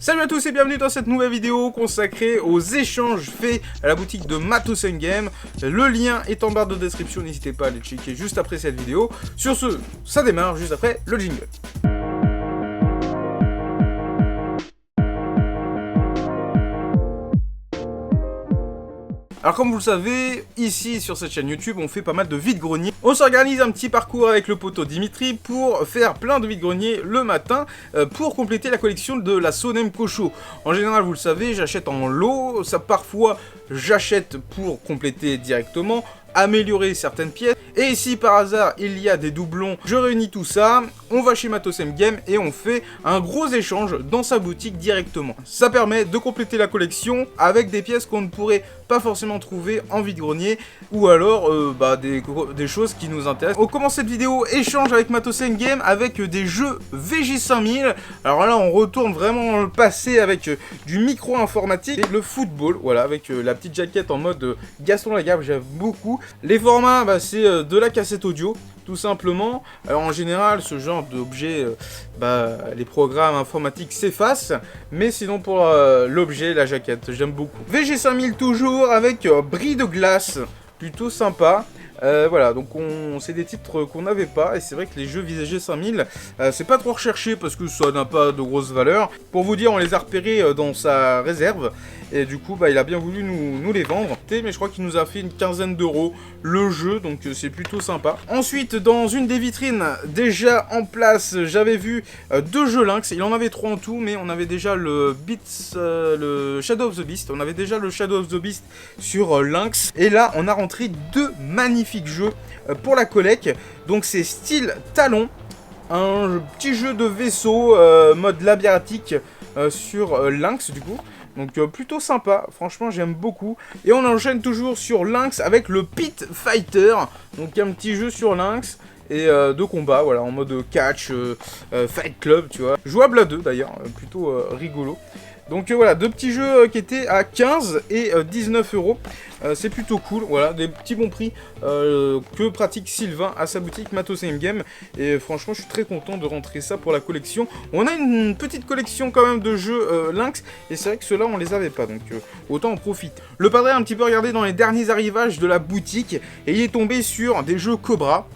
Salut à tous et bienvenue dans cette nouvelle vidéo consacrée aux échanges faits à la boutique de Matos Game. Le lien est en barre de description, n'hésitez pas à aller checker juste après cette vidéo. Sur ce, ça démarre juste après le jingle. Alors comme vous le savez, ici sur cette chaîne YouTube, on fait pas mal de vide-greniers. On s'organise un petit parcours avec le poteau Dimitri pour faire plein de vide-greniers le matin pour compléter la collection de la Sonem Kocho. En général, vous le savez, j'achète en lot, ça parfois j'achète pour compléter directement, améliorer certaines pièces. Et si par hasard il y a des doublons, je réunis tout ça, on va chez Matos Game et on fait un gros échange dans sa boutique directement. Ça permet de compléter la collection avec des pièces qu'on ne pourrait pas forcément trouver en vide-grenier ou alors des choses qui nous intéressent. On commence cette vidéo échange avec Matos Game avec des jeux VG5000. Alors là on retourne vraiment dans le passé avec du micro-informatique et le football, voilà, avec la petite jaquette en mode Gaston Lagaffe, j'aime beaucoup. Les formats, c'est de la cassette audio, tout simplement. Alors en général, ce genre d'objet, les programmes informatiques s'effacent, mais sinon pour l'objet, la jaquette, j'aime beaucoup. VG5000 toujours avec bris de glace, plutôt sympa. Voilà, donc c'est des titres qu'on n'avait pas, et c'est vrai que les jeux VG5000, c'est pas trop recherché parce que ça n'a pas de grosse valeur. Pour vous dire, on les a repérés dans sa réserve, et du coup, il a bien voulu nous les vendre. Mais je crois qu'il nous a fait une quinzaine d'euros le jeu, donc c'est plutôt sympa. Ensuite, dans une des vitrines déjà en place, j'avais vu deux jeux Lynx. Il en avait trois en tout, mais on avait déjà le Shadow of the Beast. On avait déjà le Shadow of the Beast sur Lynx. Et là, on a rentré deux magnifiques jeux pour la collecte. Donc c'est Steel Talon, un petit jeu de vaisseau mode labyrinthique sur Lynx du coup. Donc plutôt sympa, franchement j'aime beaucoup. Et on enchaîne toujours sur Lynx avec le Pit Fighter. Donc un petit jeu sur Lynx et de combat, voilà, en mode catch, fight club, tu vois. Jouable à deux d'ailleurs, plutôt rigolo. Donc voilà, deux petits jeux qui étaient à 15 et 19 euros. C'est plutôt cool, voilà, des petits bons prix que pratique Sylvain à sa boutique Matos Game. Et franchement, je suis très content de rentrer ça pour la collection. On a une petite collection quand même de jeux Lynx, et c'est vrai que ceux-là, on les avait pas, donc autant en profiter. Le padré a un petit peu regardé dans les derniers arrivages de la boutique, et il est tombé sur des jeux Cobra.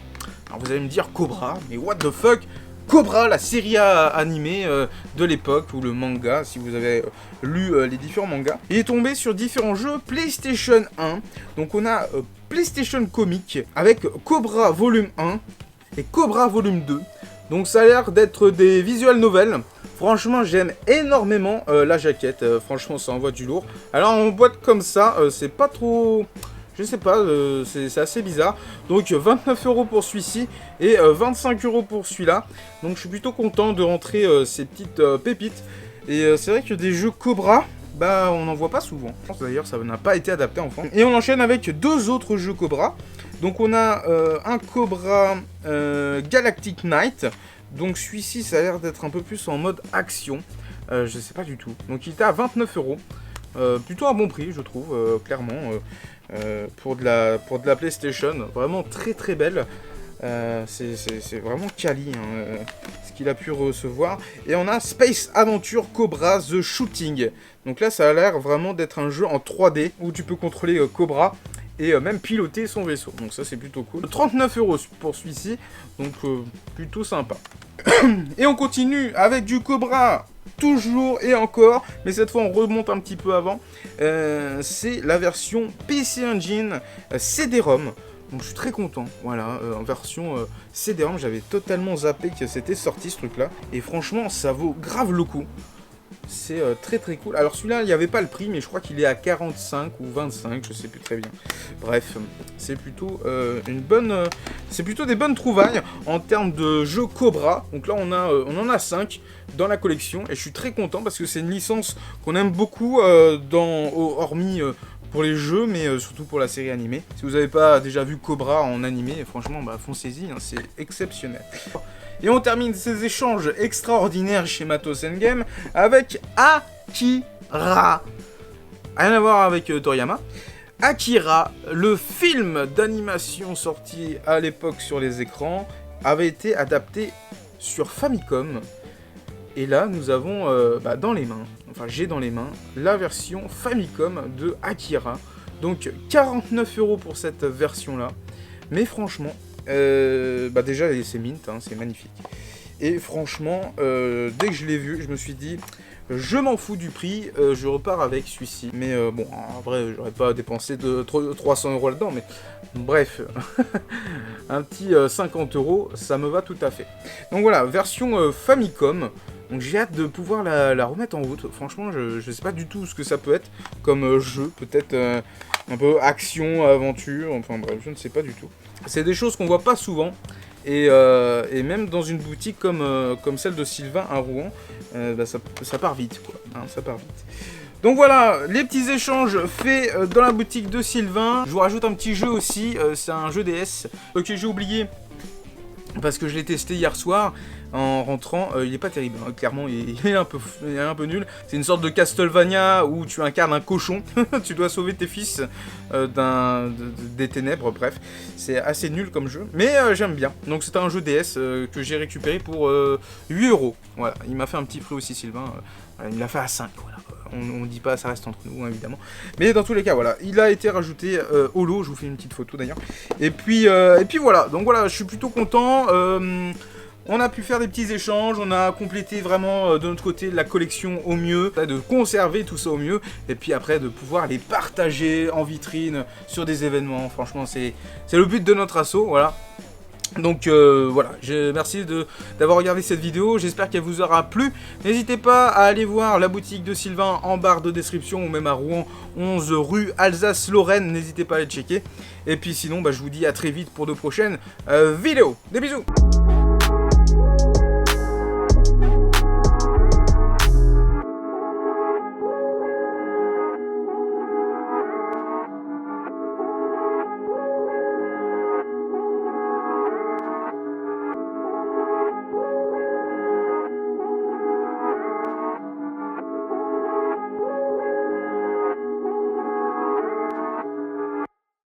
Alors vous allez me dire, Cobra, mais what the fuck? Cobra, la série animée de l'époque, ou le manga, si vous avez lu les différents mangas. Il est tombé sur différents jeux PlayStation 1. Donc on a PlayStation Comic avec Cobra Volume 1 et Cobra Volume 2. Donc ça a l'air d'être des visual novels. Franchement, j'aime énormément la jaquette. Franchement, ça envoie du lourd. Alors en boîte comme ça, c'est pas trop... Je sais pas, c'est assez bizarre. Donc 29 euros pour celui-ci et 25 euros pour celui-là. Donc je suis plutôt content de rentrer ces petites pépites. Et c'est vrai que des jeux Cobra, on n'en voit pas souvent. D'ailleurs, ça n'a pas été adapté en France. Et on enchaîne avec deux autres jeux Cobra. Donc on a un Cobra Galactic Knight. Donc celui-ci, ça a l'air d'être un peu plus en mode action. Je sais pas du tout. Donc il était à 29 euros. Plutôt un bon prix, je trouve, clairement. Pour de la PlayStation, vraiment très très belle. C'est vraiment quali ce qu'il a pu recevoir. Et on a Space Adventure Cobra The Shooting. Donc là ça a l'air vraiment d'être un jeu en 3D où tu peux contrôler Cobra et même piloter son vaisseau. Donc ça c'est plutôt cool. 39 euros pour celui-ci, donc plutôt sympa. Et on continue avec du Cobra. Toujours et encore, mais cette fois on remonte un petit peu avant. C'est la version PC Engine CD-ROM. Donc je suis très content, voilà, en version CD-ROM, j'avais totalement zappé que c'était sorti ce truc là. Et franchement ça vaut grave le coup. C'est très très cool. Alors celui-là, il n'y avait pas le prix, mais je crois qu'il est à 45 ou 25, je sais plus très bien. Bref, c'est plutôt c'est plutôt des bonnes trouvailles en termes de jeux Cobra. Donc là, on en a 5 dans la collection, et je suis très content parce que c'est une licence qu'on aime beaucoup, hormis pour les jeux, mais surtout pour la série animée. Si vous n'avez pas déjà vu Cobra en animé, franchement, foncez-y, c'est exceptionnel. Et on termine ces échanges extraordinaires chez Matos Game avec Akira. Rien à voir avec Toriyama. Akira, le film d'animation sorti à l'époque sur les écrans, avait été adapté sur Famicom. Et là, nous avons dans les mains, enfin j'ai dans les mains, la version Famicom de Akira. Donc 49 € pour cette version-là. Mais franchement, déjà c'est mint, hein, c'est magnifique. Et franchement, dès que je l'ai vu, je me suis dit, je m'en fous du prix, je repars avec celui-ci. Mais bon, en vrai, j'aurais pas dépensé de 300 € là-dedans, mais bref, un petit 50 €, ça me va tout à fait. Donc voilà, version Famicom. Donc j'ai hâte de pouvoir la remettre en route. Franchement, je sais pas du tout ce que ça peut être comme jeu. Peut-être un peu action, aventure, enfin bref, je ne sais pas du tout. C'est des choses qu'on voit pas souvent. Et même dans une boutique comme celle de Sylvain à Rouen, ça part vite, quoi. Hein, ça part vite. Donc voilà, les petits échanges faits dans la boutique de Sylvain. Je vous rajoute un petit jeu aussi, c'est un jeu DS que j'ai oublié parce que je l'ai testé hier soir en rentrant. Il est pas terrible, hein. Clairement il est un peu nul. C'est une sorte de Castlevania où tu incarnes un cochon. Tu dois sauver tes fils des ténèbres, bref. C'est assez nul comme jeu, mais j'aime bien. Donc c'est un jeu DS que j'ai récupéré pour 8 €. Voilà, il m'a fait un petit prix aussi Sylvain. Il l'a fait à 5, voilà. On dit pas, ça reste entre nous, hein, évidemment. Mais dans tous les cas, voilà, il a été rajouté au lot. Je vous fais une petite photo d'ailleurs. Et puis voilà. Donc voilà, je suis plutôt content. On a pu faire des petits échanges, on a complété vraiment de notre côté la collection au mieux, de conserver tout ça au mieux, et puis après de pouvoir les partager en vitrine sur des événements. Franchement, c'est le but de notre assaut, voilà. Donc voilà, merci d'avoir regardé cette vidéo, j'espère qu'elle vous aura plu. N'hésitez pas à aller voir la boutique de Sylvain en barre de description, ou même à Rouen, 11 rue Alsace-Lorraine, n'hésitez pas à aller checker. Et puis sinon, je vous dis à très vite pour de prochaines vidéos. Des bisous!